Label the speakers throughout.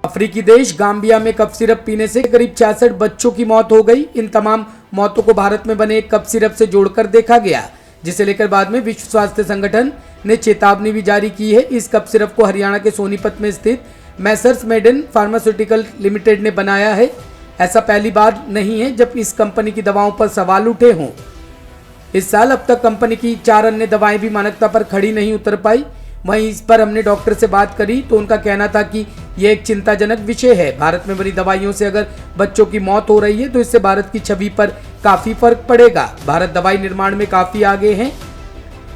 Speaker 1: अफ्रीकी देश गाम्बिया में कफ सिरप पीने से करीब 66 बच्चों की मौत हो गई। इन तमाम मौतों को भारत में बने एक कफ सिरप से जोड़कर देखा गया, जिसे लेकर बाद में विश्व स्वास्थ्य संगठन ने चेतावनी भी जारी की है। इस कफ सिरप को हरियाणा के सोनीपत में स्थित मैसर्स मेडेन फार्मास्यूटिकल लिमिटेड ने बनाया है। ऐसा पहली बार नहीं है जब इस कंपनी की दवाओं पर सवाल उठे हों। इस साल अब तक कंपनी की 4 अन्य दवाएं भी मानकता पर खड़ी नहीं उतर पाई। वहीं इस पर हमने डॉक्टर से बात करी तो उनका कहना था कि यह एक चिंताजनक विषय है। भारत में बनी दवाइयों से अगर बच्चों की मौत हो रही है तो इससे भारत की छवि पर काफी फर्क पड़ेगा। भारत दवाई निर्माण में काफी आगे है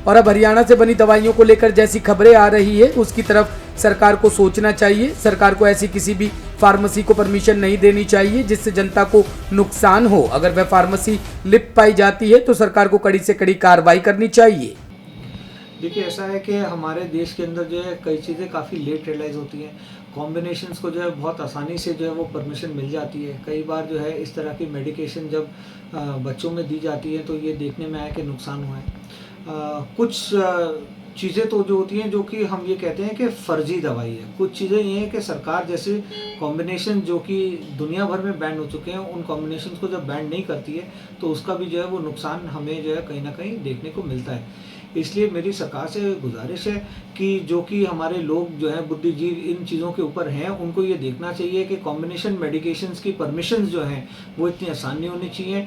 Speaker 1: और अब हरियाणा से बनी दवाइयों को लेकर जैसी खबरें आ रही है उसकी तरफ सरकार को सोचना चाहिए। सरकार को ऐसी किसी भी फार्मेसी को परमिशन नहीं देनी चाहिए जिससे जनता को नुकसान हो। अगर वह फार्मेसी लिप्त पाई जाती है तो सरकार को कड़ी से कड़ी कार्रवाई करनी चाहिए।
Speaker 2: देखिए, ऐसा है कि हमारे देश के अंदर जो है कई चीज़ें काफ़ी लेट रियलाइज़ होती हैं। कॉम्बिनेशंस को जो है बहुत आसानी से जो है वो परमिशन मिल जाती है। कई बार जो है इस तरह की मेडिकेशन जब बच्चों में दी जाती है तो ये देखने में आया कि नुकसान हुआ है। कुछ चीज़ें तो जो होती हैं जो कि हम ये कहते हैं कि फ़र्जी दवाई है। कुछ चीज़ें ये हैं कि सरकार जैसे कॉम्बिनेशन जो कि दुनिया भर में बैन हो चुके हैं, उन कॉम्बिनेशन को जब बैन नहीं करती है तो उसका भी जो है वो नुकसान हमें जो है कहीं ना कहीं देखने को मिलता है। इसलिए मेरी सरकार से गुजारिश है कि जो कि हमारे लोग जो हैं बुद्धिजीव इन चीज़ों के ऊपर हैं, उनको ये देखना चाहिए कि कॉम्बिनेशन मेडिकेशंस की परमिशंस जो हैं वो इतनी आसान नहीं होनी चाहिए।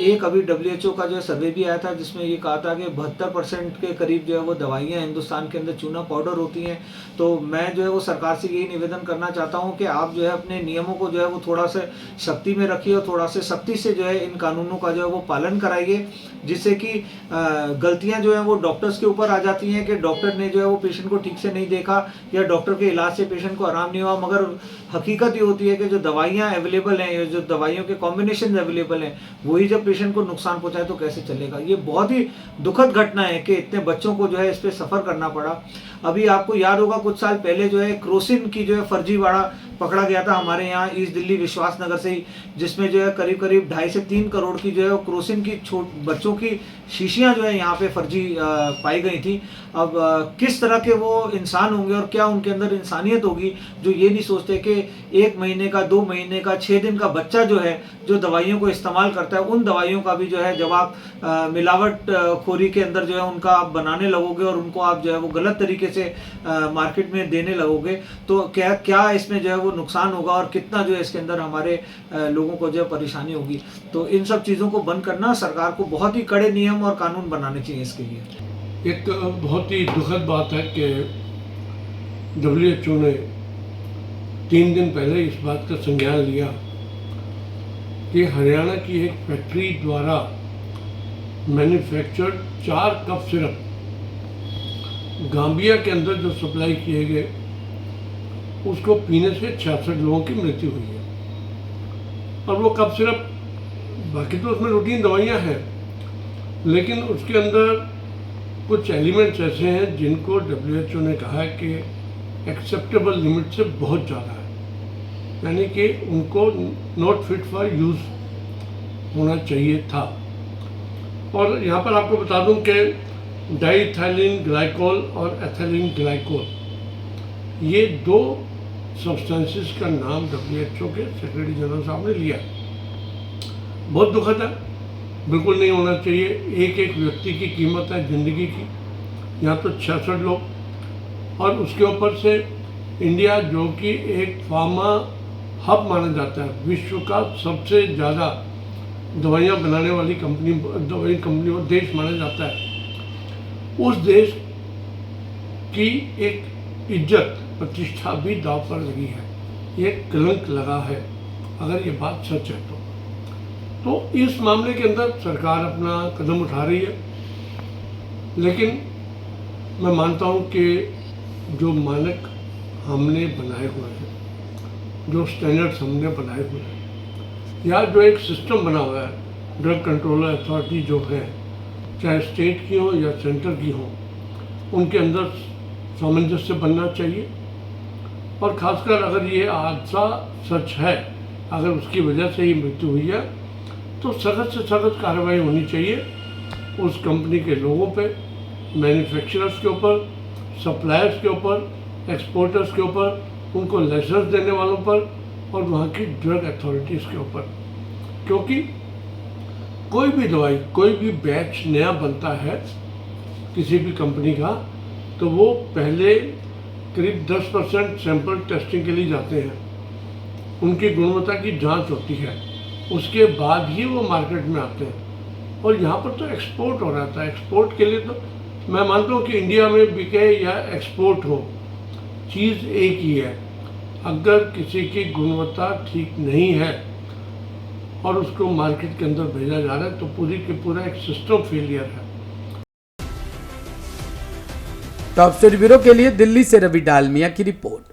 Speaker 2: एक अभी WHO का जो सर्वे भी आया था जिसमें ये कहा था कि 72% के करीब जो है वो दवाइयाँ हिंदुस्तान के अंदर चूना पाउडर होती हैं। तो मैं जो है वो सरकार से यही निवेदन करना चाहता हूँ कि आप जो है अपने नियमों को जो है वो थोड़ा सा सख्ती में रखिए और थोड़ा सा सख्ती से जो है इन कानूनों का जो है वो पालन कराइए, जिससे कि गलतियाँ जो है वो डॉक्टर्स के ऊपर आ जाती हैं कि डॉक्टर ने जो है वो पेशेंट को ठीक से नहीं देखा या डॉक्टर के इलाज से पेशेंट को आराम नहीं हुआ। मगर हकीकत ये होती है कि जो दवाइयाँ अवेलेबल हैं, जो दवाइयों के कॉम्बिनेशन अवेलेबल हैं, वही जब पेशेंट को नुकसान पहुंचाए तो कैसे चलेगा। ये बहुत ही दुखद घटना है कि इतने बच्चों को जो है इस पर सफ़र करना पड़ा। अभी आपको याद होगा कुछ साल पहले जो है क्रोसिन की जो है फर्जीवाड़ा पकड़ा गया था हमारे यहाँ ईस्ट दिल्ली विश्वास नगर से ही, जिसमें जो है करीब करीब 2.5 से 3 करोड़ की जो है क्रोसिन की बच्चों की शीशियाँ जो है यहाँ पे फर्जी पाई गई थी। अब किस तरह के वो इंसान होंगे और क्या उनके अंदर इंसानियत होगी जो ये नहीं सोचते कि 1 महीने का, 2 महीने का, 6 दिन का बच्चा जो है जो दवाइयों को इस्तेमाल करता है, उन दवाइयों का भी जो है जब आप मिलावट खोरी के अंदर जो है उनका आप बनाने लगोगे और उनको आप जो है वो गलत तरीके से मार्केट में देने लगोगे तो क्या इसमें जो है वो नुकसान होगा और कितना जो है इसके अंदर हमारे लोगों को जो है परेशानी होगी। तो इन सब चीज़ों को बंद करना, सरकार को बहुत ही कड़े नियम और कानून बनाने चाहिए इसके लिए।
Speaker 3: एक बहुत ही दुखद बात है कि WHO ने 3 दिन पहले इस बात का संज्ञान लिया कि हरियाणा की एक फैक्ट्री द्वारा मैन्युफैक्चर्ड 4 कफ सिरप गाम्बिया के अंदर जो सप्लाई किए गए उसको पीने से 66 लोगों की मृत्यु हुई है। और वो कफ सिरप, बाकी तो उसमें रूटीन दवाइयाँ हैं, लेकिन उसके अंदर कुछ एलिमेंट्स ऐसे हैं जिनको WHO ने कहा है कि एक्सेप्टेबल लिमिट से बहुत ज़्यादा है, यानी कि उनको नॉट फिट फॉर यूज़ होना चाहिए था। और यहाँ पर आपको बता दूं कि डाइइथाइलिन ग्लाइकोल और एथिलीन ग्लाइकोल, ये 2 सब्सटेंसेस का नाम WHO के सेक्रेटरी जनरल साहब ने लिया। बहुत दुखद है, बिल्कुल नहीं होना चाहिए। एक एक व्यक्ति की कीमत है ज़िंदगी की, यहाँ तो 66 लोग, और उसके ऊपर से इंडिया जो कि एक फार्मा हब माना जाता है, विश्व का सबसे ज़्यादा दवाइयाँ बनाने वाली कंपनी और देश माना जाता है, उस देश की एक इज्जत प्रतिष्ठा भी दांव पर लगी है। ये कलंक लगा है अगर ये बात सच है तो इस मामले के अंदर सरकार अपना कदम उठा रही है, लेकिन मैं मानता हूँ कि जो मानक हमने बनाए हुए हैं, जो स्टैंडर्ड्स हमने बनाए हुए हैं, या जो एक सिस्टम बना हुआ है, ड्रग कंट्रोलर अथॉरिटी जो है, चाहे स्टेट की हो या सेंटर की हो, उनके अंदर सामंजस्य बनना चाहिए। और ख़ासकर अगर ये हादसा सच है, अगर उसकी वजह से ही मृत्यु हुई है, तो सख्त से सख्त कार्रवाई होनी चाहिए उस कंपनी के लोगों पे, मैन्युफैक्चरर्स के ऊपर, सप्लायर्स के ऊपर, एक्सपोर्टर्स के ऊपर, उनको लाइसेंस देने वालों पर और वहाँ की ड्रग अथॉरिटीज़ के ऊपर, क्योंकि कोई भी दवाई, कोई भी बैच नया बनता है किसी भी कंपनी का, तो वो पहले करीब 10% सैंपल टेस्टिंग के लिए जाते हैं, उनकी गुणवत्ता की जांच होती है, उसके बाद ही वो मार्केट में आते हैं। और यहाँ पर तो एक्सपोर्ट हो रहा था, एक्सपोर्ट के लिए तो मैं मानता हूँ कि इंडिया में बिके या एक्सपोर्ट हो, चीज़ एक ही है। अगर किसी की गुणवत्ता ठीक नहीं है और उसको मार्केट के अंदर भेजा जा रहा है तो पूरी के पूरा एक सिस्टम फेलियर है।
Speaker 1: टॉप स्टोरी ब्यूरो के लिए दिल्ली से रवि डालमिया की रिपोर्ट।